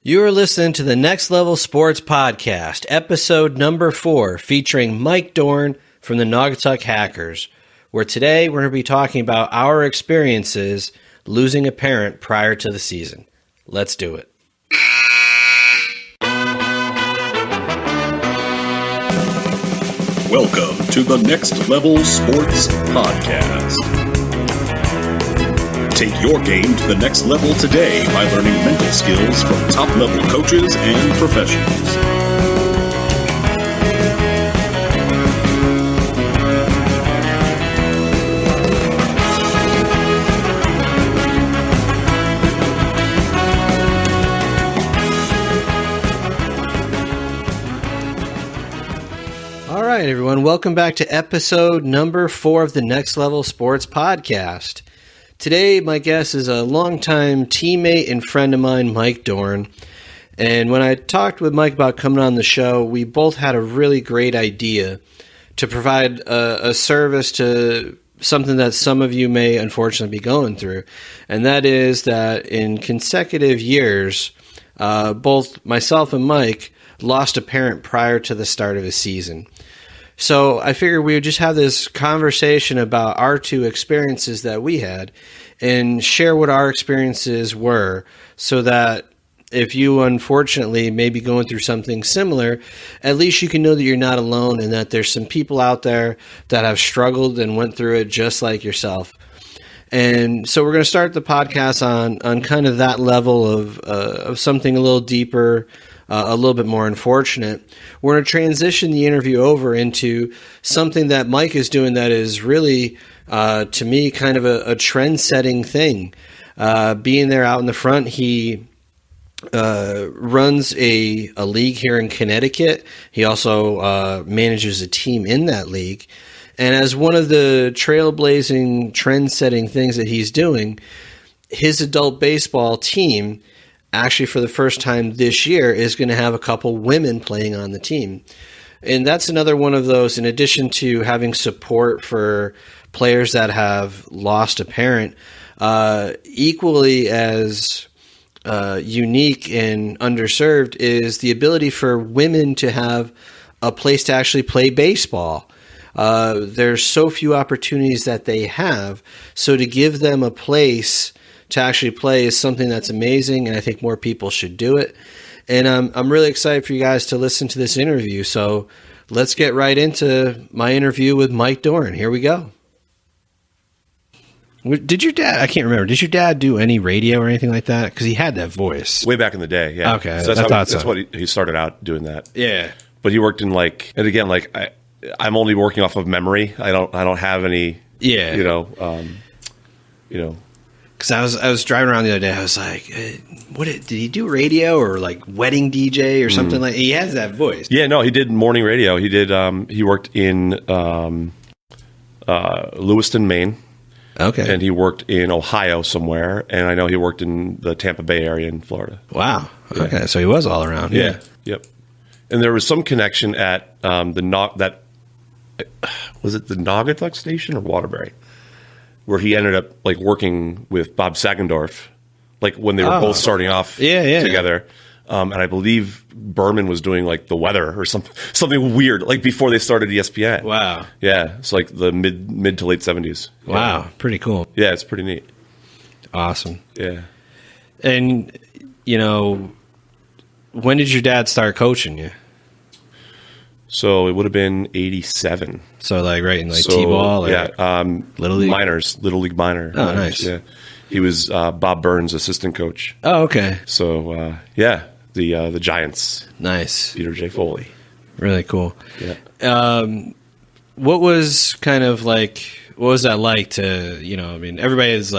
You are listening to the Next Level Sports Podcast, episode number 4, featuring Mike Doran from the Naugatuck Hackers, where today we're going to be talking about our experiences losing a parent prior to the season. Let's do it. Welcome to the Next Level Sports Podcast. Take your game to the next level today by learning mental skills from top-level coaches and professionals. All right, everyone. Welcome back to episode number 4 of the Next Level Sports Podcast. Today, my guest is a longtime teammate and friend of mine, Mike Doran. And when I talked with Mike about coming on the show, we both had a really great idea to provide a service to something that some of you may unfortunately be going through. And that is that in consecutive years, both myself and Mike lost a parent prior to the start of a season. So I figured we would just have this conversation about our two experiences that we had and share what our experiences were so that if you unfortunately may be going through something similar, at least you can know that you're not alone and that there's some people out there that have struggled and went through it just like yourself. And so we're going to start the podcast on kind of that level of something a little deeper, a little bit more unfortunate. We're going to transition the interview over into something that Mike is doing that is really, to me, kind of a trend-setting thing. Being there out in the front, he runs a league here in Connecticut. He also manages a team in that league. And as one of the trailblazing, trend-setting things that he's doing, his adult baseball team actually for the first time this year is going to have a couple women playing on the team. And that's another one of those, in addition to having support for players that have lost a parent, equally as unique and underserved is the ability for women to have a place to actually play baseball. There's so few opportunities that they have. So to give them a place to actually play is something that's amazing, and I think more people should do it. And I'm really excited for you guys to listen to this interview. So let's get right into my interview with Mike Doran. Here we go. Did your dad, I can't remember, did your dad do any radio or anything like that? Because he had that voice. Way back in the day, yeah. Okay, so that's what he started out doing that. Yeah. But he worked in and again, I'm only working off of memory. I don't have any, Because I was driving around the other day, I was like, did he do radio or like wedding DJ or something like? He has that voice. Yeah, no, he did morning radio. He did. He worked in Lewiston, Maine. Okay, and he worked in Ohio somewhere, and I know he worked in the Tampa Bay area in Florida. Wow. Yeah. Okay, so he was all around. Yeah. Yep. And there was some connection at was it the Naugatuck station or Waterbury, where he ended up working with Bob Sagendorf, when they were both starting off together. And I believe Berman was doing the weather or something weird, before they started ESPN. Wow. Yeah. It's the mid to late 70s. Yeah. Wow. Pretty cool. Yeah. It's pretty neat. Awesome. Yeah. And, when did your dad start coaching you? So it would have been 87. So right in T-ball? Or Little League? Minors. Little League minor. Oh, nice. Yeah. He was Bob Burns' assistant coach. Oh, okay. So, the Giants. Nice. Peter J. Foley. Really cool. Yeah. What was what was that like to, everybody is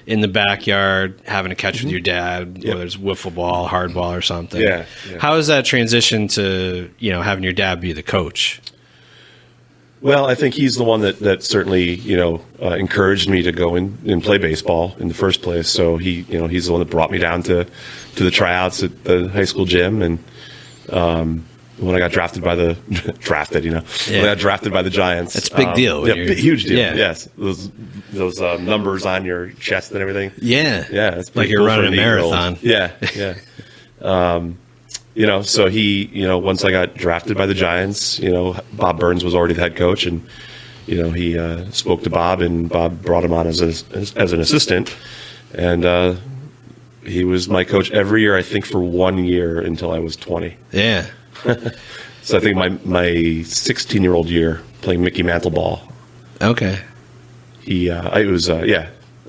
in the backyard having to catch with your dad, whether it's wiffle ball, hardball or something. Yeah. How is that transition to, having your dad be the coach? Well, I think he's the one that certainly, encouraged me to go and play baseball in the first place. So he's the one that brought me down to the tryouts at the high school gym. And when I got drafted by the when I got drafted by the Giants, that's a big deal. Huge deal. Yeah. Yes, those numbers on your chest and everything. Yeah, it's like you're running a marathon. Yeah. So he, once I got drafted by the Giants, Bob Burns was already the head coach, and he spoke to Bob, and Bob brought him on as an assistant, and he was my coach every year, I think, for 1 year until I was 20. Yeah. So I think my 16-year-old year playing Mickey Mantle ball. Okay. I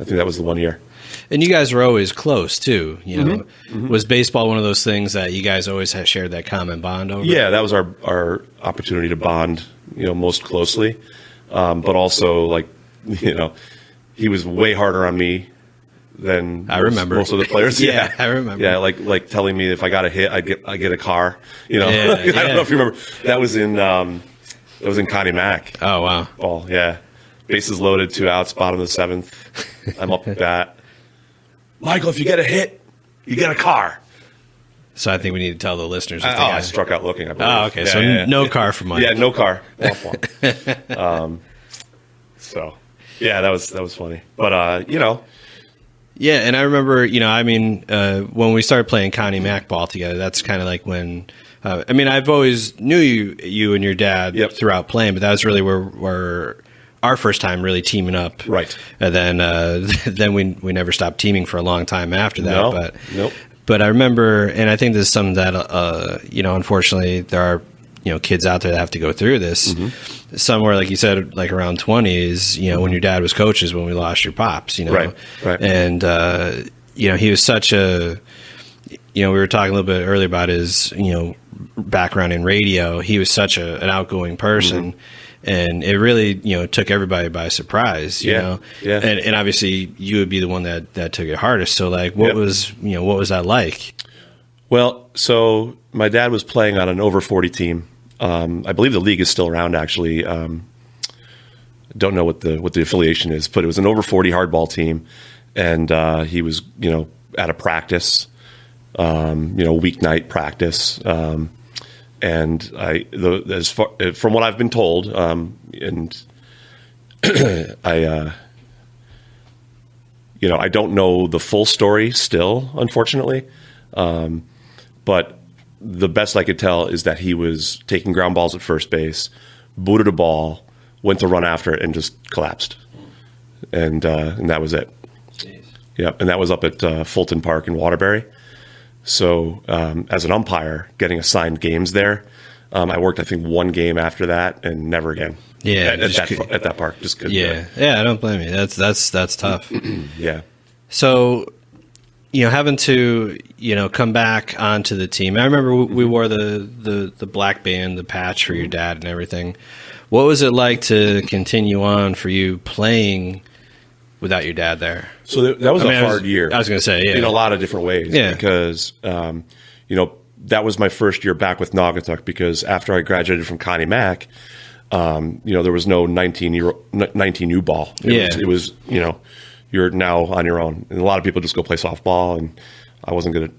think that was the 1 year. And you guys were always close too. Mm-hmm. Was baseball one of those things that you guys always had shared that common bond over? Yeah, that was our opportunity to bond, most closely. But also, he was way harder on me than I remember most of the players. Yeah, I remember. Yeah, like telling me if I got a hit, I get a car. I don't know if you remember. That was in Connie Mack. Oh wow. Ball, yeah. Bases loaded, 2 outs, bottom of the 7th. I'm up at bat. Michael, if you get a hit, you get a car. So I think we need to tell the listeners. I struck out looking, I believe. Oh, okay. Yeah, no car for Mike. Yeah, no car. So, yeah, that was funny. But, Yeah, and I remember, when we started playing Connie Mack ball together, that's kind of like when, I've always knew you and your dad throughout playing, but that was really where our first time really teaming up. Right. And then we never stopped teaming for a long time after that. Nope. But I remember, and I think this is something that, unfortunately there are, kids out there that have to go through this. Mm-hmm. Somewhere, like you said, like around 20s, when your dad was coach is when we lost your pops, Right. And, he was such a, we were talking a little bit earlier about his, background in radio. He was such an outgoing person. Mm-hmm. And it really, took everybody by surprise, you know? Yeah. And obviously you would be the one that took it hardest. So what was that like? Well, so my dad was playing on an over 40 team. I believe the league is still around, actually. Don't know what the affiliation is, but it was an over 40 hardball team. And he was, at a practice, weeknight practice. And from what I've been told, and I don't know the full story still, unfortunately. But the best I could tell is that he was taking ground balls at first base, booted a ball, went to run after it, and just collapsed. And that was it. Jeez. Yep, and that was up at Fulton Park in Waterbury. So as an umpire, getting assigned games there, I worked, I think, one game after that and never again. Yeah, at that park, just couldn't. Yeah, I don't blame you. That's tough. Yeah. So, having to come back onto the team. I remember we wore the black band, the patch for your dad and everything. What was it like to continue on for you playing without your dad there? So that was a hard year. I was going to say, yeah. In a lot of different ways. Yeah. Because, that was my first year back with Naugatuck, because after I graduated from Connie Mack, there was no 19U ball. It was you're now on your own. And a lot of people just go play softball, and I wasn't going to,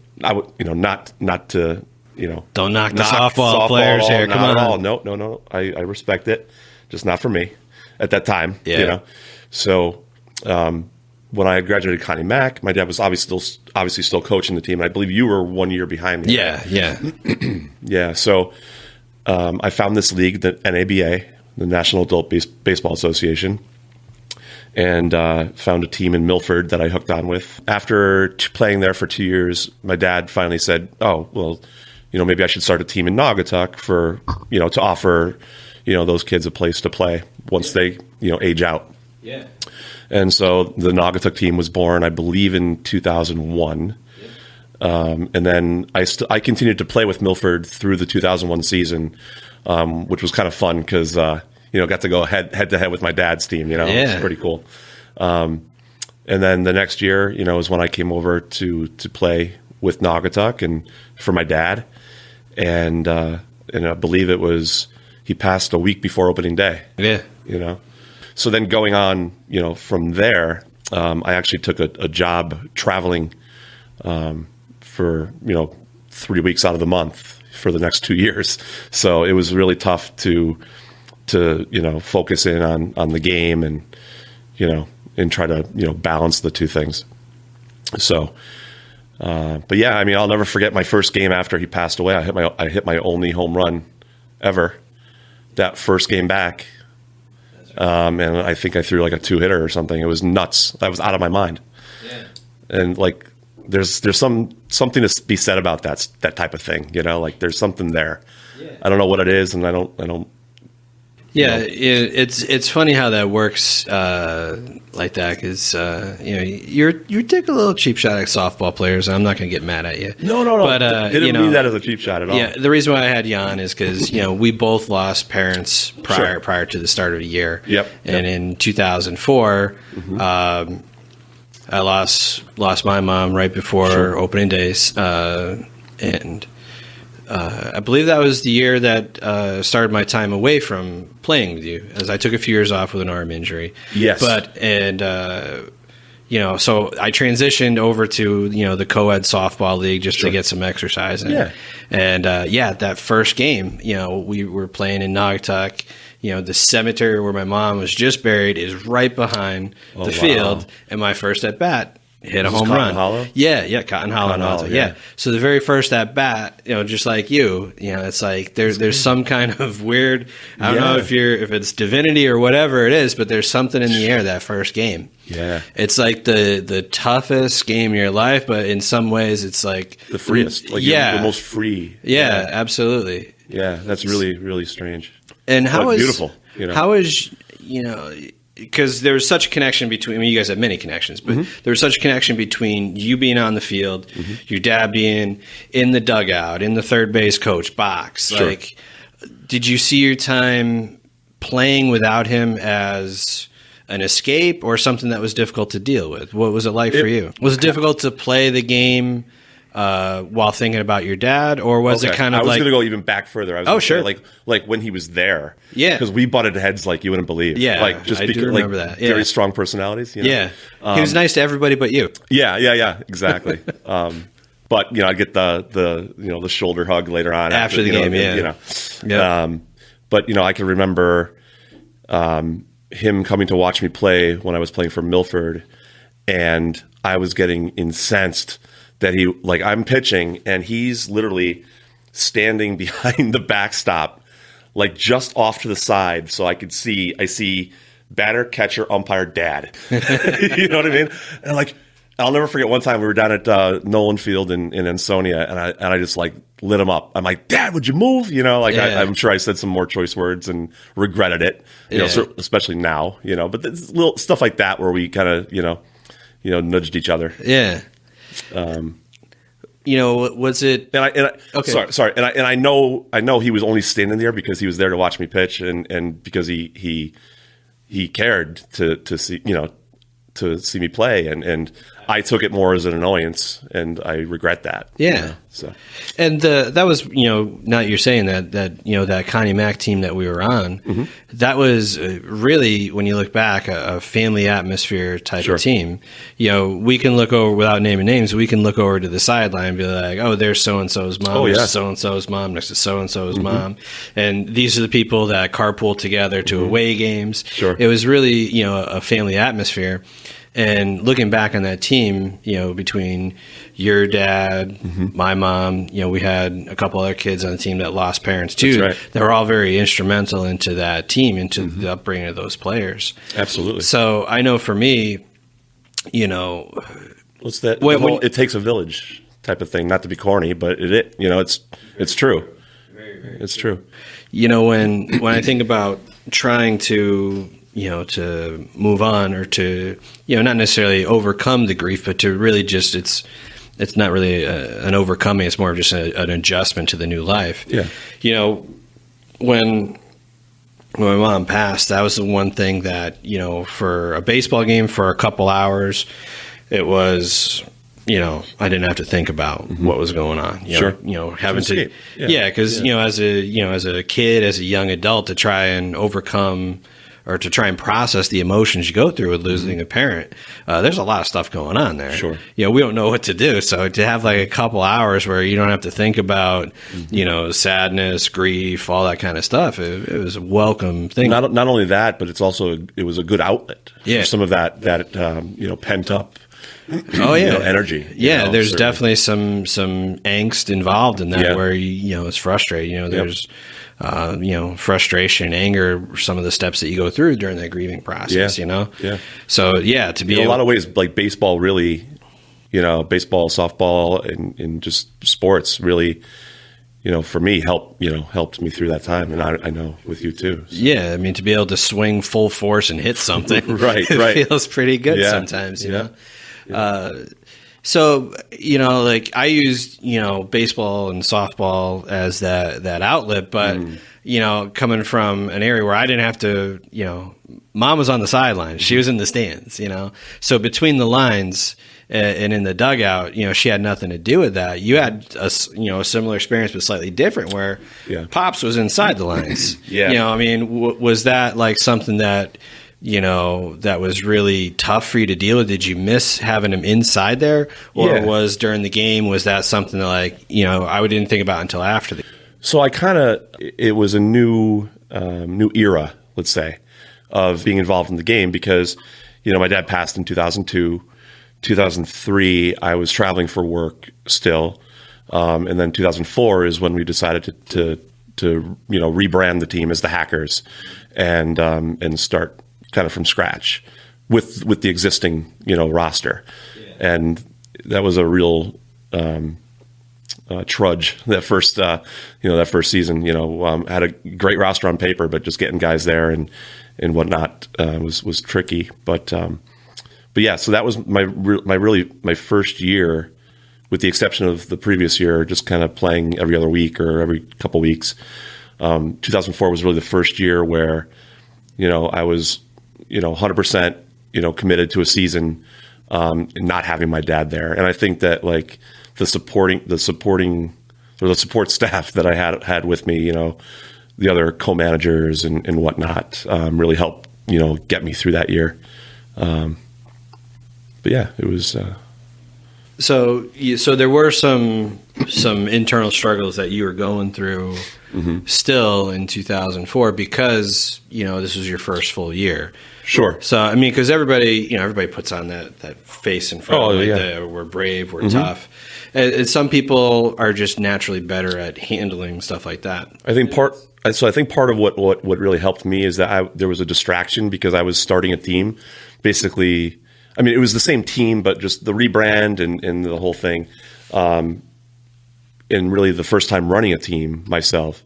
not to, Don't knock the softball players here. Come on. No. I respect it. Just not for me at that time. Yeah. So, when I had graduated Connie Mack, my dad was obviously still coaching the team. I believe you were 1 year behind me. Yeah. Yeah. So I found this league, the NABA, the National Adult Baseball Association, and found a team in Milford that I hooked on with. After playing there for 2 years, my dad finally said, "Oh, well, maybe I should start a team in Naugatuck for, to offer, those kids a place to play once they, age out." Yeah. And so the Naugatuck team was born, I believe, in 2001. And then I continued to play with Milford through the 2001 season, which was kind of fun because, got to go head to head with my dad's team. It was pretty cool. And then the next year, is when I came over to play with Naugatuck and for my dad. And I believe he passed a week before opening day. Yeah. So then going on, from there, I actually took a job traveling for, 3 weeks out of the month for the next 2 years. So it was really tough to focus in on the game and try to, balance the two things. So But yeah, I mean, I'll never forget my first game after he passed away. I hit my only home run ever that first game back. And I think I threw like a 2-hitter or something. It was nuts. I was out of my mind. Yeah. And like, there's something to be said about that type of thing, you know, like there's something there. Yeah. I don't know what it is. And I don't. Yeah. It's funny how that works, like that. Cause, you take a little cheap shot at softball players. I'm not going to get mad at you. No. But, it didn't mean that as a cheap shot at all. Yeah. The reason why I had you on is cause, we both lost parents prior to the start of the year. Yep. And in 2004, I lost my mom right before opening days, and I believe that was the year that started my time away from playing with you, as I took a few years off with an arm injury. Yes, so I transitioned over to the co-ed softball league just to get some exercise in. Yeah, and that first game, we were playing in Naugatuck. The cemetery where my mom was just buried is right behind the field, and my first at bat hit a home run. Hollow? Yeah, Cotton Hollow. Yeah. So the very first at bat, just like you, it's like there's some kind of weird. I don't know if it's divinity or whatever it is, but there's something in the air that first game. Yeah, it's like the toughest game in your life, but in some ways it's like the freest, like the most free. Yeah, absolutely. Yeah, that's really, really strange. And how is beautiful? How is because there was such a connection between. I mean, you guys have many connections, but there was such a connection between you being on the field, your dad being in the dugout, in the third base coach box. Sure. Like, did you see your time playing without him as an escape or something that was difficult to deal with? What was it like for you? Was it difficult to play the game while thinking about your dad, or was it kind of like... I was going to go even back further. I was sure. Say, like when he was there. Yeah. Because we butted heads like you wouldn't believe. Yeah, like, just I do remember that. Yeah. Very strong personalities. Yeah. He was nice to everybody but you. Yeah, exactly. But, I'd get the shoulder hug later on. After the game, But, I can remember him coming to watch me play when I was playing for Milford, and I was getting incensed that I'm pitching and he's literally standing behind the backstop, like just off to the side. So I see batter, catcher, umpire, dad. You know what I mean? And I'll never forget one time we were down at Nolan Field in Ansonia, and I just lit him up. I'm like, Dad, would you move? I'm sure I said some more choice words and regretted it, especially now, but there's little stuff like that where we kind of, nudged each other. Yeah. Was it? Okay. Sorry. And I know he was only standing there because he was there to watch me pitch, and because he cared to see to see me play, and I took it more as an annoyance, and I regret that. Yeah. So, and that was now you're saying that Connie Mack team that we were on, that was really, when you look back, a family atmosphere type of team. We can look over, without naming names, we can look over to the sideline and be like, oh, there's so and so's mom, next to so and so's mom, next to so and so's mom, and these are the people that carpool together to away games. Sure. It was really a family atmosphere. And looking back on that team, between your dad, my mom, we had a couple other kids on the team that lost parents too. That's right. They were all very instrumental into that team, into the upbringing of those players. Absolutely. So I know for me, what's that? It takes a village type of thing. Not to be corny, but it's true. Very, very it's true. When I think about trying to move on, or to, not necessarily overcome the grief, but to really just, it's not really an overcoming. It's more of just an adjustment to the new life. Yeah. When my mom passed, that was the one thing that, for a baseball game for a couple hours, it was, I didn't have to think about what was going on. Having to, because as a kid, as a young adult, to try and overcome or to try and process the emotions you go through with losing a parent, there's a lot of stuff going on there. Sure. We don't know what to do. So to have a couple hours where you don't have to think about, sadness, grief, all that kind of stuff, it was a welcome thing. Not only that, but it was a good outlet for some of that pent up Oh yeah, energy. Yeah, there's certainly. definitely some angst involved in that where it's frustrating. There's frustration, anger, some of the steps that you go through during that grieving process. Yeah. So to be in a lot of ways, like baseball, really, baseball, softball, and just sports really. For me, helped me through that time, and I know with you too. So. Yeah, I mean, to be able to swing full force and hit something, right, it feels pretty good sometimes, you know. So, like I used, baseball and softball as that outlet, but coming from an area where I didn't have to, mom was on the sidelines, she was in the stands, so between the lines. And in the dugout, she had nothing to do with that. You had a similar experience, but slightly different, where Pops was inside the lines. Was that like something that that was really tough for you to deal with? Did you miss having him inside there, or was during the game? Was that something that I didn't think about until after the? So it was a new era, let's say, of being involved in the game because my dad passed in 2002. 2003, I was traveling for work still, and then 2004 is when we decided to rebrand the team as the Hackers, and start kind of from scratch with the existing roster, and that was a real trudge that first season. Had a great roster on paper, but just getting guys there and whatnot was tricky, But yeah, so that was my first year, with the exception of the previous year, just kind of playing every other week or every couple weeks. 2004 was really the first year where, I was, 100%, committed to a season, and not having my dad there. And I think that like the support staff that I had with me, the other co-managers and whatnot, really helped, get me through that year. But yeah, it was. So there were some internal struggles that you were going through still in 2004 because this was your first full year. Sure. So I mean, because everybody puts on that face in front of we're brave, we're tough, and some people are just naturally better at handling stuff like that. I think part of what really helped me is that there was a distraction because I was starting a team, basically. I mean, it was the same team, but just the rebrand and the whole thing. And really the first time running a team myself,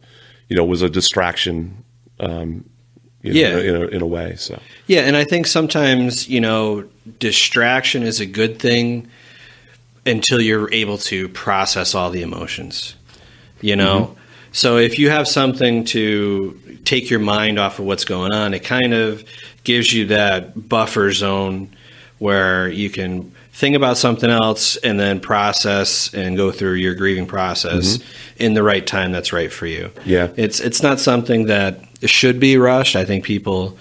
was a distraction, in a way. So. Yeah. And I think sometimes, distraction is a good thing until you're able to process all the emotions, So if you have something to take your mind off of what's going on, it kind of gives you that buffer zone where you can think about something else and then process and go through your grieving process in the right time that's right for you. Yeah. It's not something that should be rushed. I think people,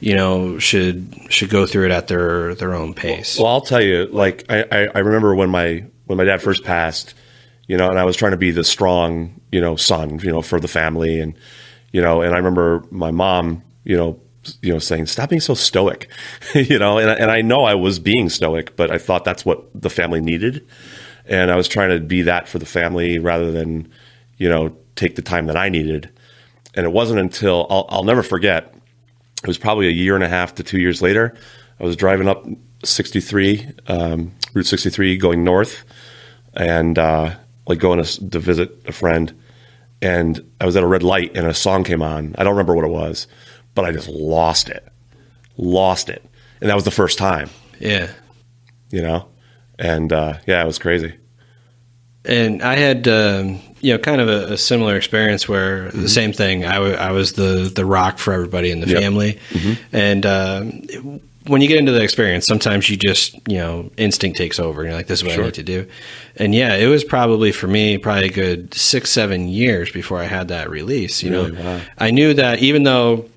should go through it at their own pace. Well, I'll tell you, like I remember when my dad first passed, and I was trying to be the strong, son, for the family, and and I remember my mom, saying, stop being so stoic, and I know I was being stoic, but I thought that's what the family needed. And I was trying to be that for the family rather than, take the time that I needed. And it wasn't until I'll never forget, it was probably a year and a half to 2 years later. I was driving up Route 63 going north and, going to visit a friend. And I was at a red light and a song came on. I don't remember what it was. But I just lost it. And that was the first time. Yeah. And it was crazy. And I had, kind of a similar experience where the same thing, I was the rock for everybody in the family. And when you get into the experience, sometimes you just, instinct takes over. And you're like, this is what I need to do. And it was probably for me, a good 6-7 years before I had that release. Really? Wow. I knew that even though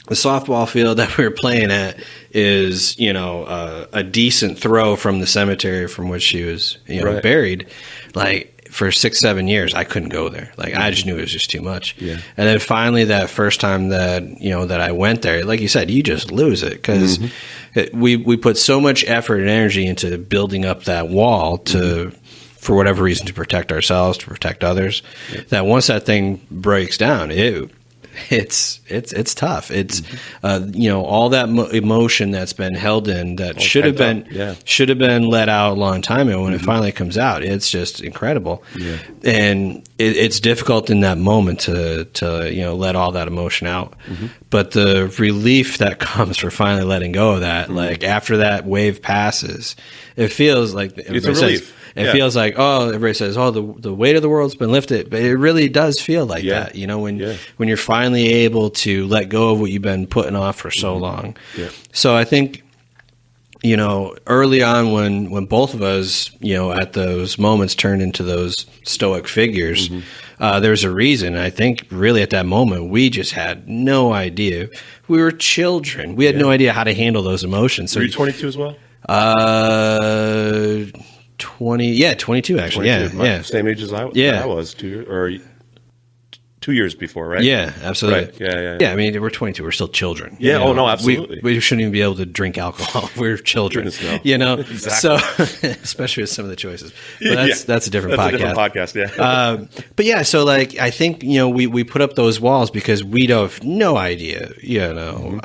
the softball field that we were playing at is, a decent throw from the cemetery from which she was, buried. Like for 6-7 years, I couldn't go there. Like, I just knew it was just too much. Yeah. And then finally, that first time that, that I went there, like you said, you just lose it because we put so much effort and energy into building up that wall to, for whatever reason, to protect ourselves, to protect others, that once that thing breaks down, it's tough. It's all that emotion that's been held in that should have been let out a long time ago. When it finally comes out, it's just incredible. Yeah. And it's difficult in that moment to let all that emotion out. But the relief that comes for finally letting go of that, like after that wave passes, it feels like it's a relief. It feels like, everybody says, the weight of the world's been lifted, but it really does feel like that, when you're finally able to let go of what you've been putting off for so long. Yeah. So I think, early on when both of us, at those moments turned into those stoic figures, there's a reason. I think really at that moment, we just had no idea. We were children. We had no idea how to handle those emotions. So were you 22 as well? 22 actually. 22, yeah. Same age as I was 2 years before, right? Yeah, absolutely. Right. Yeah. Yeah, I mean, we're 22. We're still children. Yeah. Oh no, absolutely. We shouldn't even be able to drink alcohol. We're children. Exactly. So especially with some of the choices. But that's a different podcast. A different podcast. Yeah. But yeah, so like I think we put up those walls because we have no idea.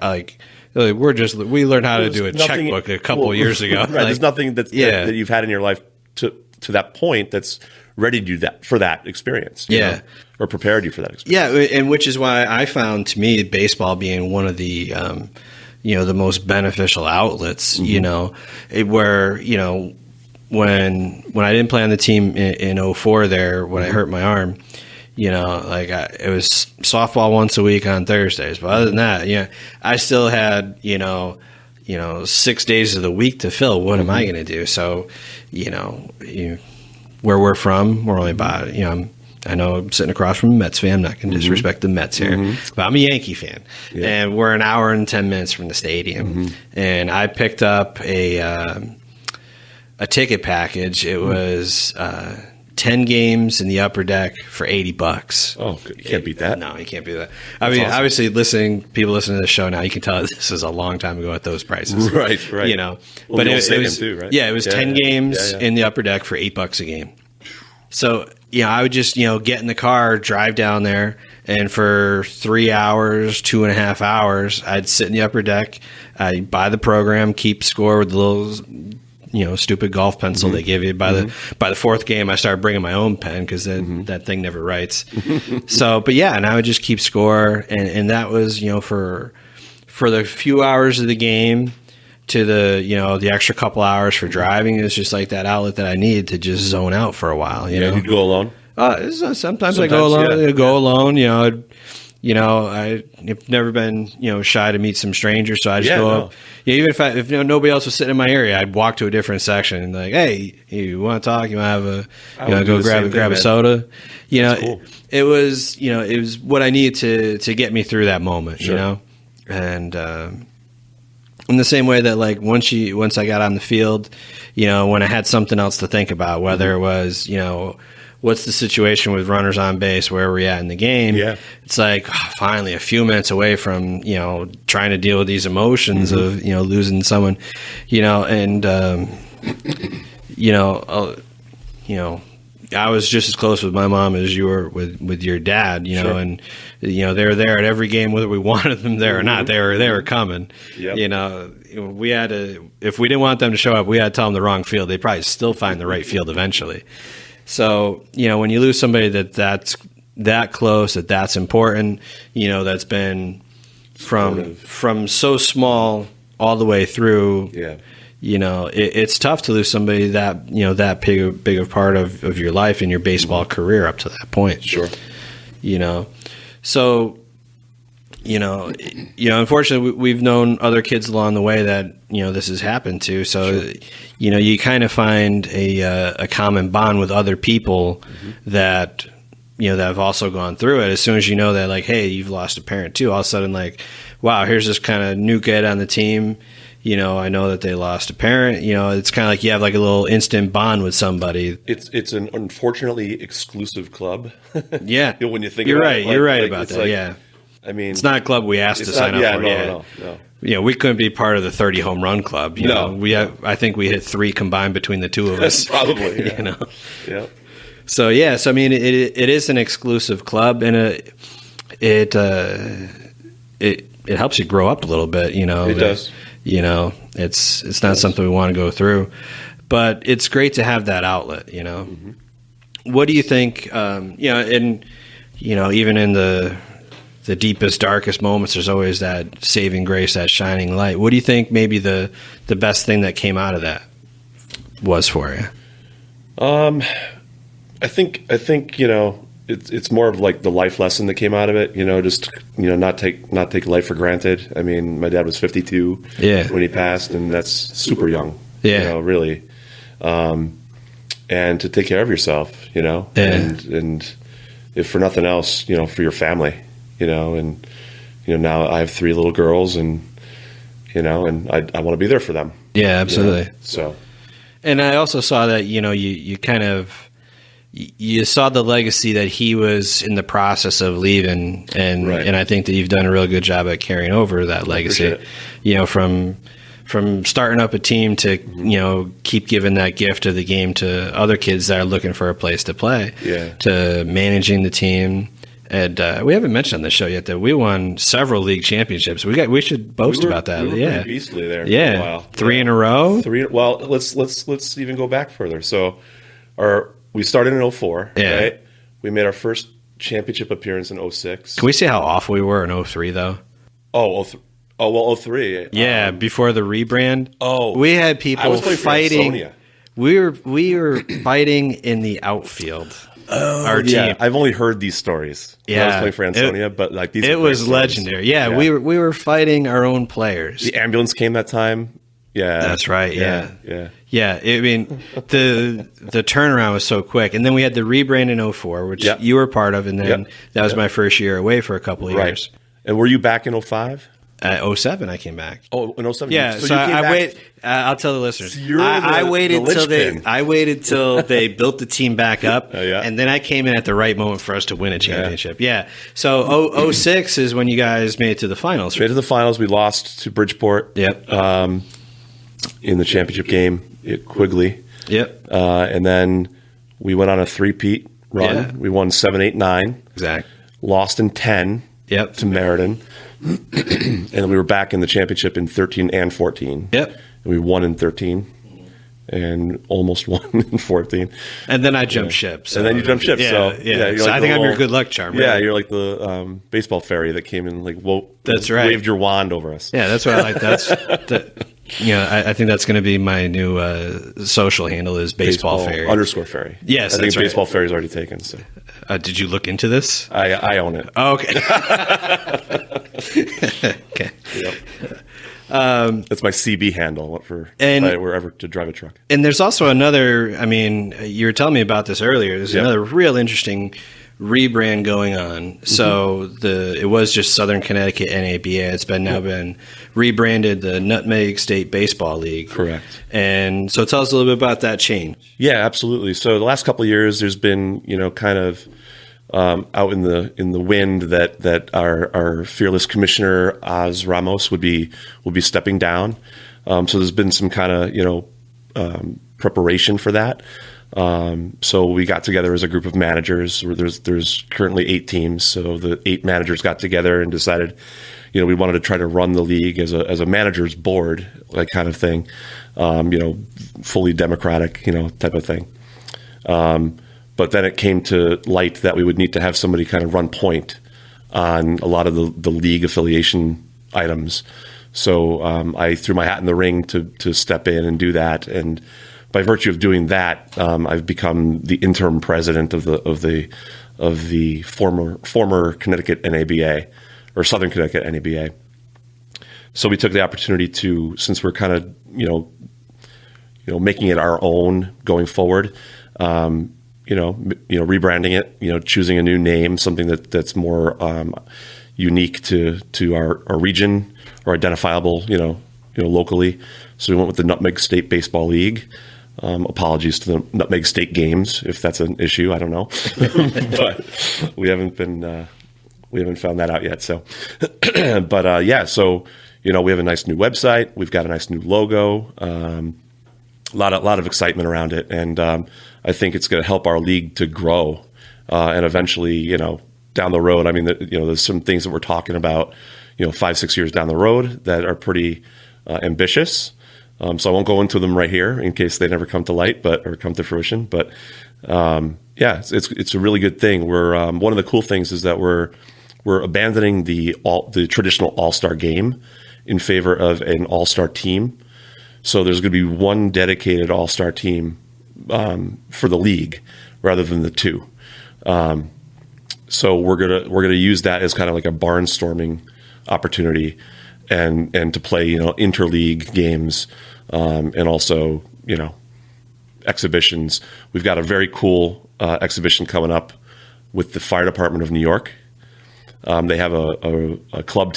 Like. We learned how to do a checkbook a couple of years ago. Right. There's nothing that you've had in your life to that point that's ready to do that for that experience. Or prepared you for that experience. Yeah, and which is why I found, to me, baseball being one of the the most beneficial outlets. Where when I didn't play on the team in 2004 there when I hurt my arm. It was softball once a week on Thursdays. But other than that, I still had, 6 days of the week to fill. What am I going to do? So, where we're from, we're only about, I know I'm sitting across from a Mets fan. I'm not going to disrespect the Mets here, but I'm a Yankee fan. Yeah. And we're an hour and 10 minutes from the stadium. And I picked up a ticket package. It was 10 games in the upper deck for $80. Oh, you can't beat that. No, you can't beat that. I mean, awesome. Obviously, people listening to the show now, you can tell this is a long time ago at those prices. Right. Well, but it was too, right? Yeah, it was 10 games in the upper deck for $8 a game. So, I would just, get in the car, drive down there, and for 3 hours, 2.5 hours, I'd sit in the upper deck, I'd buy the program, keep score with the little stupid golf pencil they give you. By the fourth game, I started bringing my own pen because that thing never writes. So, but yeah, and I would just keep score, and that was for the few hours of the game to the extra couple hours for driving. It was just like that outlet that I needed to just zone out for a while. You'd go alone. Sometimes I go alone. Yeah. Go alone. I've never been, shy to meet some strangers, so I just go up. Even if nobody else was sitting in my area, I'd walk to a different section and like, hey, you want to talk? You want to have go grab a soda? Cool. It was what I needed to get me through that moment. Sure. And in the same way that like once I got on the field, when I had something else to think about, whether it was what's the situation with runners on base? Where are we at in the game? Yeah. It's like finally a few minutes away from, trying to deal with these emotions of, losing someone, and, I was just as close with my mom as you were with your dad, Sure. and, they were there at every game, whether we wanted them there or not, they were coming. Yep. We had to, if we didn't want them to show up, we had to tell them the wrong field. They'd probably still find the right field eventually. So, when you lose somebody that's that close, that's important, that's been from so small all the way through, it's tough to lose somebody that, that big of part of your life and your baseball career up to that point. Sure. So, unfortunately we've known other kids along the way that, this has happened to. So, sure. You kind of find a common bond with other people that, that have also gone through it. As soon as you know that, like, hey, you've lost a parent too, all of a sudden, like, wow, here's this kind of new kid on the team, I know that they lost a parent. It's kind of like you have like a little instant bond with somebody. It's an unfortunately exclusive club. Yeah. When you think you're about right. it, You're right about that. Yeah. I mean, it's not a club we asked to sign up for. No. We couldn't be part of the 30 home run club. I think we hit 3 combined between the two of us. Probably. Yeah. Yeah. So I mean, it is an exclusive club, and it helps you grow up a little bit. It does. It's not something we want to go through, but it's great to have that outlet. Mm-hmm. What do you think? Even in the deepest, darkest moments, there's always that saving grace, that shining light. What do you think maybe the best thing that came out of that was for you? I think it's more of like the life lesson that came out of it. Just not take life for granted. I mean, my dad was 52 when he passed, and that's super young. Yeah, really. And to take care of yourself, and if for nothing else, for your family. And now I have 3 little girls, and and I want to be there for them. Yeah, absolutely. So, and I also saw that you kind of you saw the legacy that he was in the process of leaving, and I think that you've done a real good job at carrying over that legacy. From starting up a team to keep giving that gift of the game to other kids that are looking for a place to play. To managing the team. And we haven't mentioned on the show yet that we won several league championships. We should boast about that. We were pretty beastly there. Yeah, for a while. 3 in a row. 3. Well, let's even go back further. So, we started in 2004. Yeah. Right? We made our first championship appearance in 2006. Can we say how awful we were in 2003 though? Oh, 2003. Yeah, before the rebrand. Oh, we had people fighting. We were fighting in the outfield. Our team. Yeah, I've only heard these stories. Yeah, I was playing for Ansonia, but like these. It was legendary. Yeah, we were fighting our own players. The ambulance came that time. Yeah, that's right. Yeah. I mean, the turnaround was so quick, and then we had the rebrand in 2004, which you were part of, and then that was my first year away for a couple of years. And were you back in 2005? 2007, I came back. Oh, in 2007. Yeah, so I wait. I'll tell the listeners. So I waited till they built the team back up, and then I came in at the right moment for us to win a championship. Yeah. So 2006 is when you guys made it to the finals. Made it to the finals. We lost to Bridgeport. Yep. In the championship game at Quigley. Yep. And then we went on a 3-peat run. Yeah. We won 7, 8, 9. Exactly. Lost in 10. Yep. To Meriden. And we were back in the championship in 13 and 14. Yep. And we won in 13 and almost won in 14. And then I jumped ship. So. And then you jumped ship. So you're so like I think I'm your good luck charm. Right? Yeah, you're like the baseball fairy that came in that's right. Waved your wand over us. Yeah, that's what I like. I think that's going to be my new social handle is baseball fairy _fairy. Yes, I think that's right. baseball fairy is already taken. So, did you look into this? I own it. Oh, okay. Okay. Yep. That's my CB handle if I were ever to drive a truck. And there's also another. I mean, you were telling me about this earlier. There's another real interesting rebrand going on. So it was just Southern Connecticut NABA. It's been rebranded the Nutmeg State Baseball League. Correct. And so tell us a little bit about that change. Yeah, absolutely. So the last couple of years, there's been kind of out in the wind that our fearless commissioner Oz Ramos would be stepping down. So there's been some kind of preparation for that. So we got together as a group of managers. There's currently 8 teams. So the 8 managers got together and decided, we wanted to try to run the league as a manager's board, like kind of thing, fully democratic, type of thing. But then it came to light that we would need to have somebody kind of run point on a lot of the league affiliation items. So I threw my hat in the ring to step in and do that. And by virtue of doing that, I've become the interim president of the former Connecticut NABA or Southern Connecticut NABA. So we took the opportunity to, since we're kind of making it our own going forward, rebranding it, choosing a new name, something that's more unique to our region or identifiable, locally. So we went with the Nutmeg State Baseball League. Apologies to the Nutmeg State games if that's an issue. I don't know, but we haven't found that out yet. So, but yeah, so we have a nice new website. We've got a nice new logo. A lot of excitement around it, and I think it's going to help our league to grow, and eventually, down the road. I mean, there's some things that we're talking about, 5-6 years down the road that are pretty ambitious. So I won't go into them right here in case they never come to light, or come to fruition. But yeah, it's a really good thing. We're one of the cool things is that we're abandoning the traditional all-star game in favor of an all-star team. So there's going to be one dedicated all-star team for the league rather than the two. So we're gonna use that as kind of like a barnstorming opportunity. And to play, interleague games, and also, exhibitions. We've got a very cool exhibition coming up with the Fire Department of New York. They have a club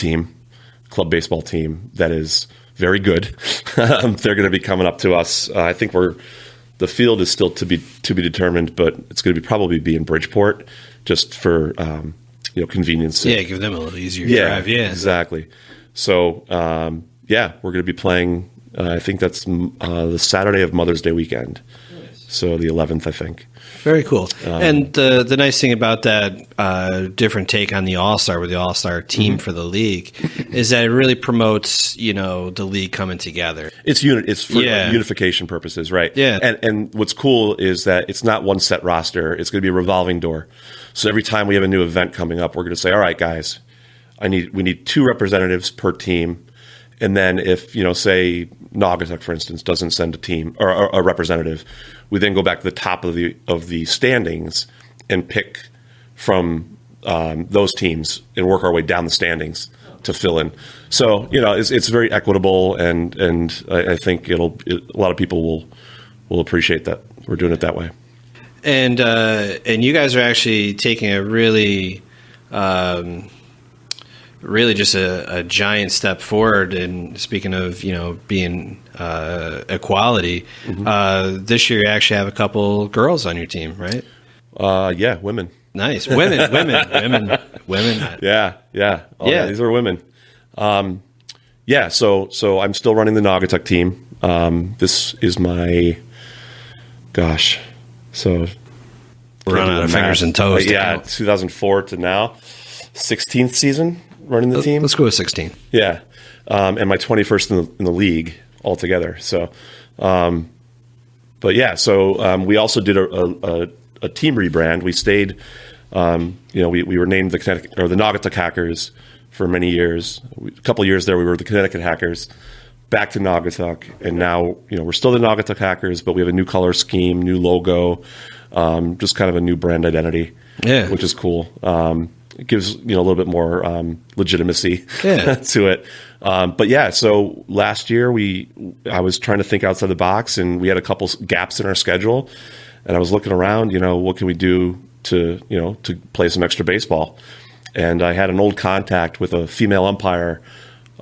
baseball team that is very good. They're going to be coming up to us. I think the field is still to be determined, but it's going to probably be in Bridgeport, just for convenience. Yeah, give them a little easier drive. Yeah, exactly. So, yeah, we're going to be playing, I think that's the Saturday of Mother's Day weekend. Nice. So the 11th, I think. Very cool. And the nice thing about that different take on the All-Star with the All-Star team for the league is that it really promotes, the league coming together. It's for unification purposes, right? Yeah. And what's cool is that it's not one set roster. It's going to be a revolving door. So every time we have a new event coming up, we're going to say, all right, guys, we need 2 representatives per team, and then if say Naugatuck, for instance, doesn't send a team or a representative, we then go back to the top of the standings and pick from those teams and work our way down the standings to fill in. So it's very equitable, and I think a lot of people will appreciate that we're doing it that way. And you guys are actually taking a really just a giant step forward. And speaking of, being equality, this year you actually have a couple girls on your team, right? Yeah, women. Nice. Women. Yeah. Yeah. These are women. Yeah. So I'm still running the Naugatuck team. This is my, so we're running out of fingers and toes. Yeah. 2004 to now, 16th season. Running the team. Let's go with 16. Yeah, and my 21st in the league altogether. So, but yeah, so we also did a team rebrand. We stayed, we were named the Naugatuck Hackers for many years. A couple of years there, we were the Connecticut Hackers. Back to Naugatuck, and now we're still the Naugatuck Hackers, but we have a new color scheme, new logo, just kind of a new brand identity. Yeah, which is cool. It gives a little bit more legitimacy to it. But yeah, so last year I was trying to think outside the box, and we had a couple gaps in our schedule, and I was looking around. What can we do to play some extra baseball? And I had an old contact with a female umpire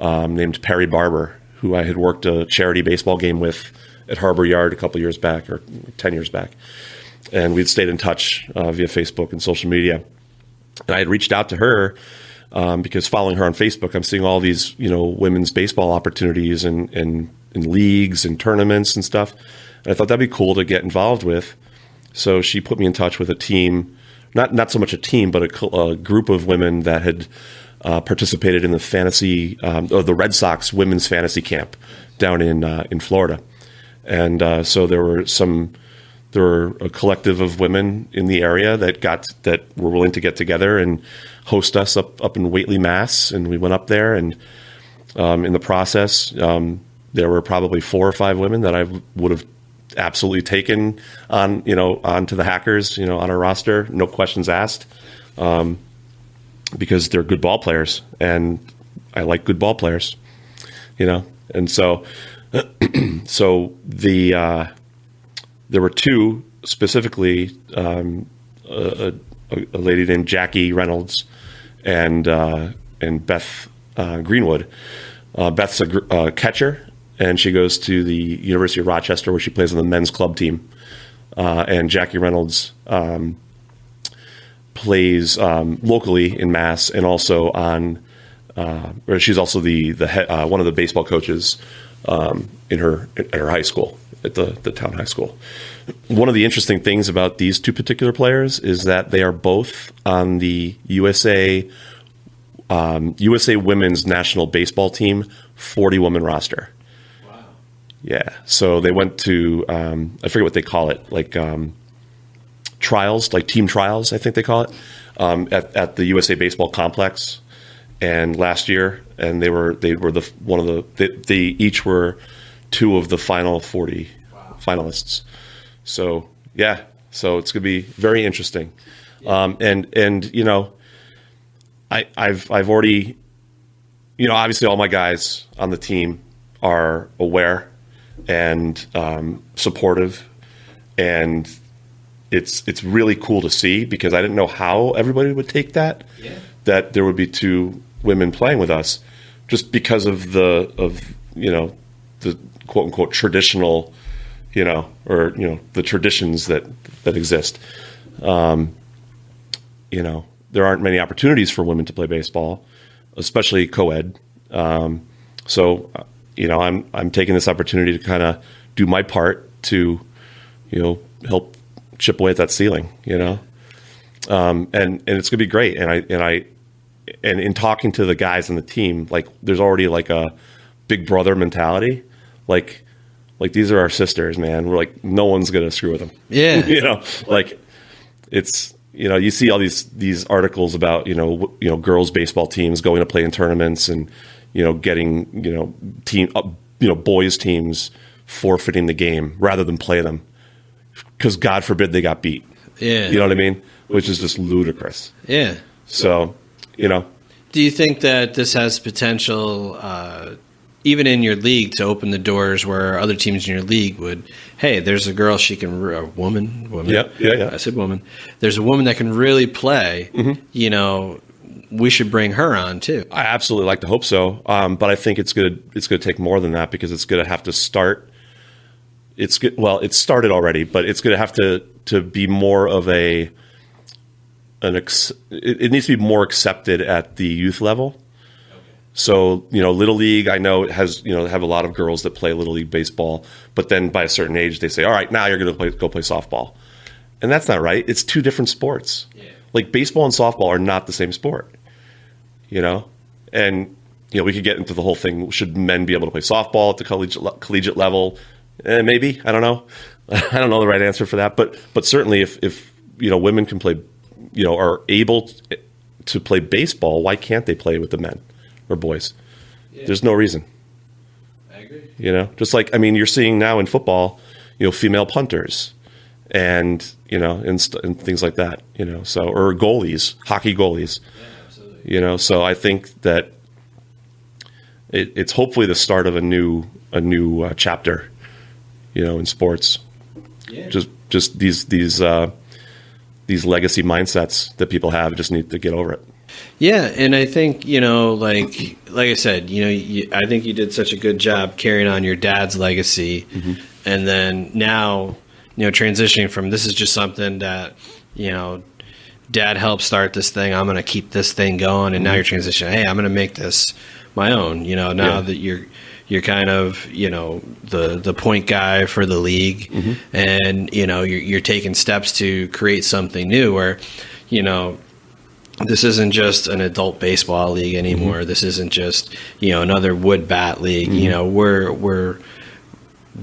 named Perry Barber, who I had worked a charity baseball game with at Harbor Yard a couple years back, or 10 years back, and we'd stayed in touch via Facebook and social media. And I had reached out to her because following her on Facebook, I'm seeing all these, women's baseball opportunities and leagues and tournaments and stuff. And I thought that'd be cool to get involved with. So she put me in touch with a team, not so much a team, but a group of women that had participated in the fantasy, or the Red Sox women's fantasy camp down in Florida. And so there were a collective of women in the area that were willing to get together and host us up in Whately, Mass. And we went up there, and in the process, there were probably 4 or 5 women that I would have absolutely taken onto the Hackers, on our roster, no questions asked, because they're good ball players, and I like good ball players, and so there were 2 specifically, a lady named Jackie Reynolds and Beth Greenwood. Beth's a catcher, and she goes to the University of Rochester, where she plays on the men's club team. And Jackie Reynolds plays locally in Mass, and also on. Or she's also the head, one of the baseball coaches at her high school, at the town high school. One of the interesting things about these two particular players is that they are both on the USA Women's National Baseball Team 40-woman roster. Wow. Yeah. So they went to I forget what they call it, like trials, like team trials, I think they call it, at the USA Baseball Complex. And last year, and they each were two of the final 40 finalists. So yeah, so it's going to be very interesting. Yeah. And you know, I've already, you know, obviously all my guys on the team are aware and supportive, and it's really cool to see, because I didn't know how everybody would take that. Yeah. That there would be two women playing with us, just because of the quote unquote traditional, the traditions that exist. There aren't many opportunities for women to play baseball, especially co-ed. So I'm taking this opportunity to kind of do my part to, help chip away at that ceiling, and it's gonna be great. And in talking to the guys on the team, like, there's already like a big brother mentality. Like these are our sisters, man. We're like, no one's going to screw with them. Yeah. Like it's, you see all these articles about, girls baseball teams going to play in tournaments and, getting, boys teams forfeiting the game rather than play them, because God forbid they got beat. Yeah. You know what I mean? Which is just ludicrous. Yeah. So, Do you think that this has potential, even in your league, to open the doors where other teams in your league would, hey, there's a girl, a woman. Yeah. I said woman. There's a woman that can really play. Mm-hmm. We should bring her on too. I absolutely like to hope so, but I think it's going to take more than that, because it's going to have to start. It's started already, but it's going to have to be more of it needs to be more accepted at the youth level. Okay. So, Little League, I know it has, have a lot of girls that play Little League baseball, but then by a certain age, they say, all right, now you're going to go play softball. And that's not right. It's two different sports. Yeah. Like, baseball and softball are not the same sport, And, we could get into the whole thing. Should men be able to play softball at the collegiate level? Maybe. I don't know. I don't know the right answer for that. But certainly if women can play, are able to play baseball, why can't they play with the men or boys? Yeah. There's no reason. I agree. Just like, you're seeing now in football, female punters and, and things like that, so, or goalies, hockey goalies, yeah, absolutely. So I think that it's hopefully the start of a new chapter, in sports. Yeah. Just these legacy mindsets that people have just need to get over it. Yeah, and I think, like I said, I think you did such a good job carrying on your dad's legacy, mm-hmm. and then now, transitioning from, this is just something that, Dad helped start this thing, I'm going to keep this thing going, and mm-hmm. now you're transitioning, hey, I'm going to make this my own, now that you're kind of, the point guy for the league, mm-hmm. and, you're taking steps to create something new where, this isn't just an adult baseball league anymore. Mm-hmm. This isn't just, another wood bat league. Mm-hmm.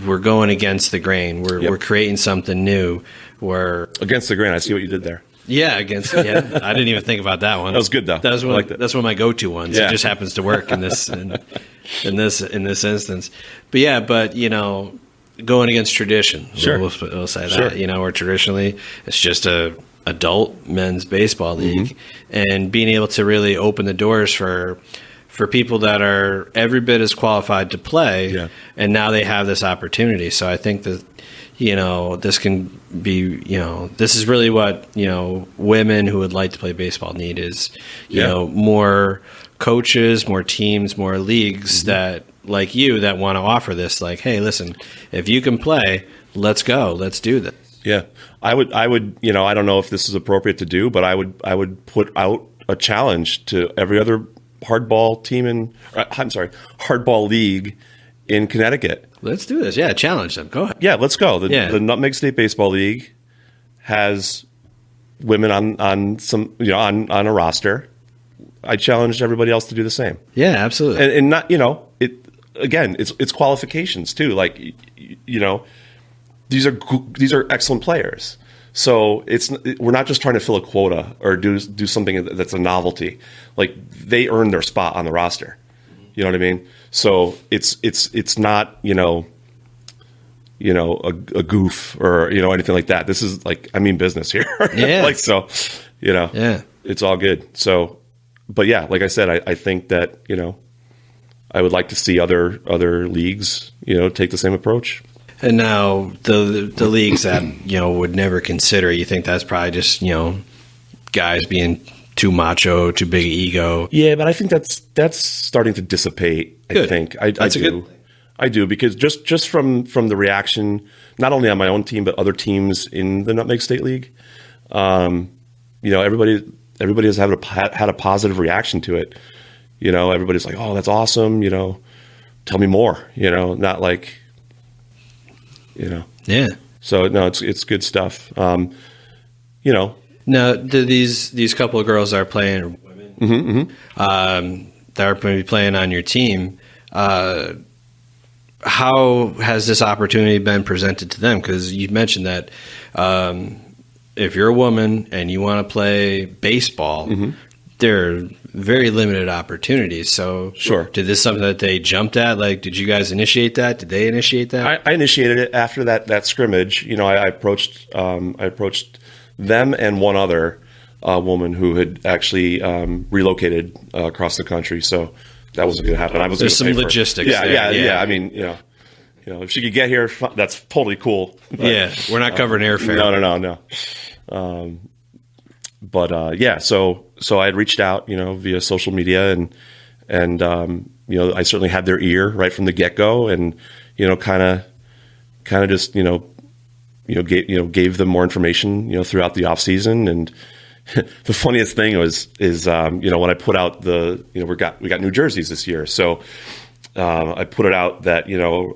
We're going against the grain. We're creating something new. We're against the grain. I see what you did there. Yeah, I didn't even think about that one. That was good though. That's one of my go-to ones. Yeah. It just happens to work in this in this instance. But going against tradition. Sure. We'll say that. Sure. Where traditionally it's just a adult men's baseball league, mm-hmm. and being able to really open the doors for people that are every bit as qualified to play, yeah. and now they have this opportunity. So I think that this can be, this is really what, women who would like to play baseball need is, more coaches, more teams, more leagues, mm-hmm. that like you that want to offer this, like, hey, listen, if you can play, let's go, let's do this. Yeah, I would, I don't know if this is appropriate to do, but I would put out a challenge to every other hardball league in Connecticut. Let's do this. Yeah, challenge them. Go ahead. Yeah, let's go. The Nutmeg State Baseball League has women on some, on a roster. I challenge everybody else to do the same. Yeah, absolutely. And not, it's qualifications too. Like, these are excellent players. So we're not just trying to fill a quota or do something that's a novelty. Like, they earn their spot on the roster. You know what I mean? So it's not, a goof or, anything like that. This is like, I mean business here. Yeah. Yeah, it's all good. So, but yeah, like I said, I think that, I would like to see other leagues, take the same approach. And now the leagues that, would never consider, you think that's probably just, guys being too macho, too big ego. Yeah, but I think that's starting to dissipate. Good. I think I do. I do, because just from the reaction, not only on my own team but other teams in the Nutmeg State League, everybody has had a positive reaction to it. Everybody's like, "Oh, that's awesome!" Tell me more. Not like, Yeah. So no, it's good stuff. Now, do these couple of girls that are playing, women, that are going to be playing on your team, how has this opportunity been presented to them? Because you mentioned that if you're a woman and you want to play baseball, there are very limited opportunities. So, sure, did this something that they jumped at? Like, did you guys initiate that? Did they initiate that? I initiated it after that scrimmage. I approached them and one other woman who had actually relocated across the country. So that wasn't going to happen. There's some logistics. Yeah. I mean, if she could get here, that's totally cool. But, we're not covering airfare. No. So I had reached out, via social media, and I certainly had their ear right from the get go, and kind of just gave them more information, throughout the off season. And the funniest thing is when I put out we got new jerseys this year, so I put it out that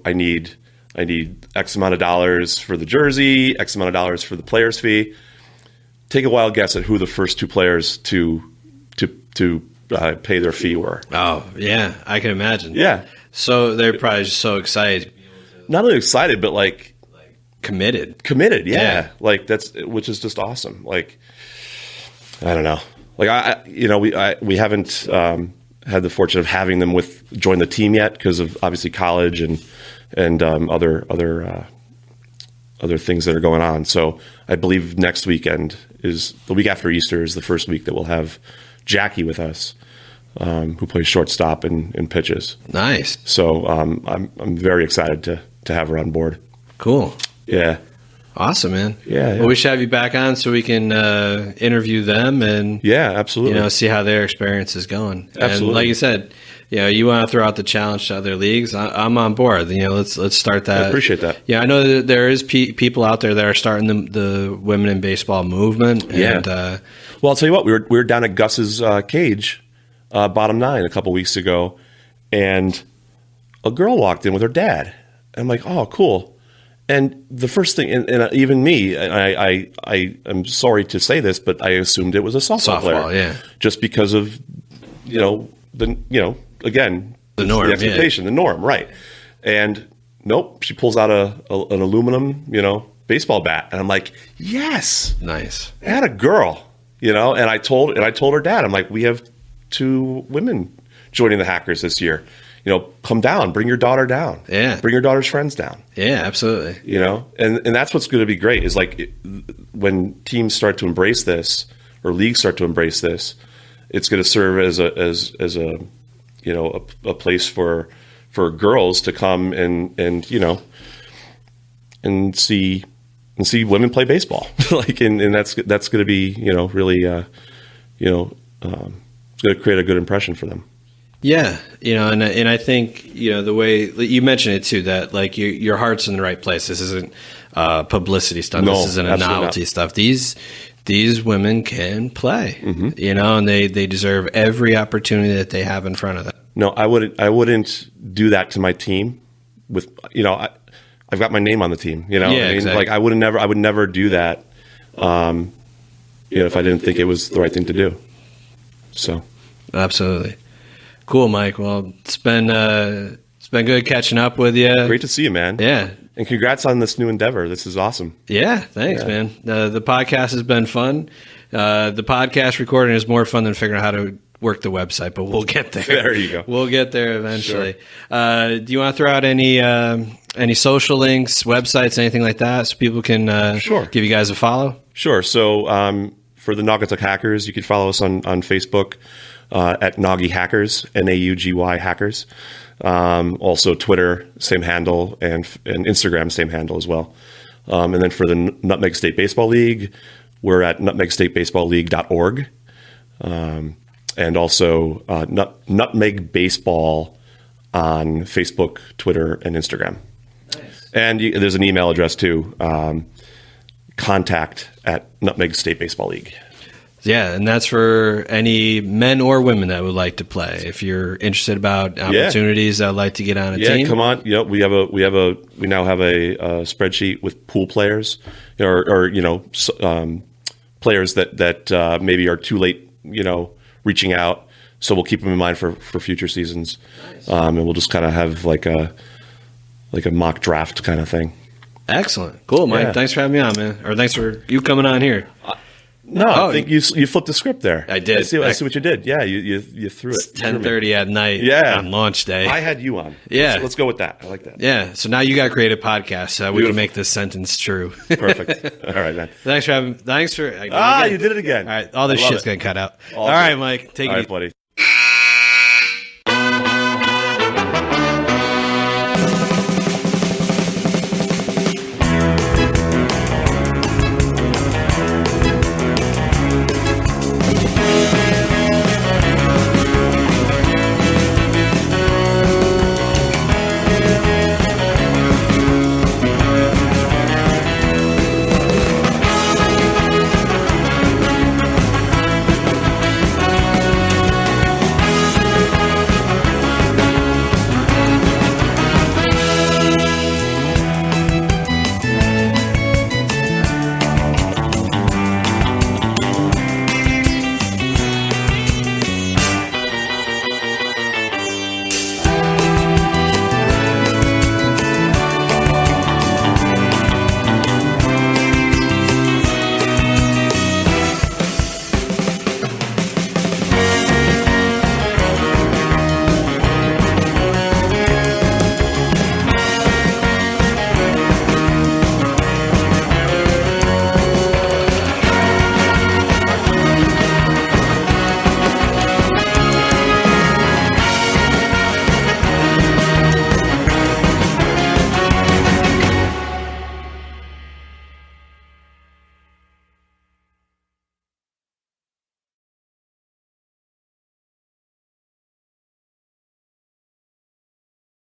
I need X amount of dollars for the jersey, X amount of dollars for the player's fee. Take a wild guess at who the first two players to pay their fee were. Oh yeah, I can imagine. Yeah, so they're probably just so excited. Not only excited, but like committed. Yeah. Like which is just awesome. Like, I don't know. Like we haven't had the fortune of having them join the team yet because of obviously college and other things that are going on. So I believe next weekend is the week after Easter is the first week that we'll have Jackie with us, who plays shortstop and pitches. Nice. So I'm very excited to have her on board. Cool. Yeah. Awesome, man. Yeah. Well, we should have you back on so we can interview them and absolutely. See how their experience is going. Absolutely. And like you said, you want to throw out the challenge to other leagues. I'm on board. Let's start that. I appreciate that. Yeah, I know that there is people out there that are starting the women in baseball movement. And, well, I'll tell you what. We were down at Gus's cage, bottom 9, a couple weeks ago, and a girl walked in with her dad. And I'm like, oh, cool. And the first thing, and even me, I am sorry to say this, but I assumed it was a softball player. Yeah. Just because of, again, the norm, the expectation, the norm, right? And nope, she pulls out an aluminum, baseball bat, and I'm like, yes, nice, I had a girl, and I told her dad, I'm like, we have 2 women joining the Hackers this year. Come down, bring your daughter down. Yeah. Bring your daughter's friends down. Yeah, absolutely. And that's what's going to be great is like when teams start to embrace this or leagues start to embrace this, it's going to serve as a place for girls to come and see women play baseball. and that's going to be, really, it's going to create a good impression for them. Yeah, and I think the way you mentioned it too, that like your heart's in the right place. This isn't publicity stuff. No, this isn't a novelty stuff. These women can play, and they deserve every opportunity that they have in front of them. No, I wouldn't do that to my team. With I've got my name on the team. Exactly. Like I would never do that. If I didn't think it was the right thing to do. So, absolutely. Cool, Mike. Well, it's been good catching up with you. Great to see you, man. Yeah. And congrats on this new endeavor. This is awesome. Yeah, thanks, man. The podcast has been fun. The podcast recording is more fun than figuring out how to work the website, but we'll get there. There you go. We'll get there eventually. Sure. Do you want to throw out any social links, websites, anything like that, so people can give you guys a follow? Sure. So for the Naugatuck Hackers, you can follow us on Facebook at Naugy Hackers, Naugy Hackers. Also Twitter, same handle, and Instagram, same handle as well. And then for the Nutmeg State Baseball League, we're at nutmegstatebaseballleague.org. And also Nutmeg Baseball on Facebook, Twitter, and Instagram. Nice. And there's an email address too, contact at Nutmeg State Baseball League. Yeah, and that's for any men or women that would like to play. If you're interested about opportunities that would like to get on a team. Yeah, come on. We now have a spreadsheet with pool players, or players that maybe are too late, reaching out. So we'll keep them in mind for future seasons. Nice. And we'll just kind of have like a mock draft kind of thing. Excellent. Cool, Mike. Yeah. Thanks for having me on, man. Or thanks for you coming on here. I think you flipped the script there. I did. I see what you did. Yeah, you threw it. It's 10:30 at night on launch day. I had you on. Yeah. Let's go with that. I like that. Yeah. So now you got to create a podcast so we can make this sentence true. Perfect. All right, man. Thanks for you did it again. All right. All this shit's going to cut out. All right, Mike. Take it easy. Buddy.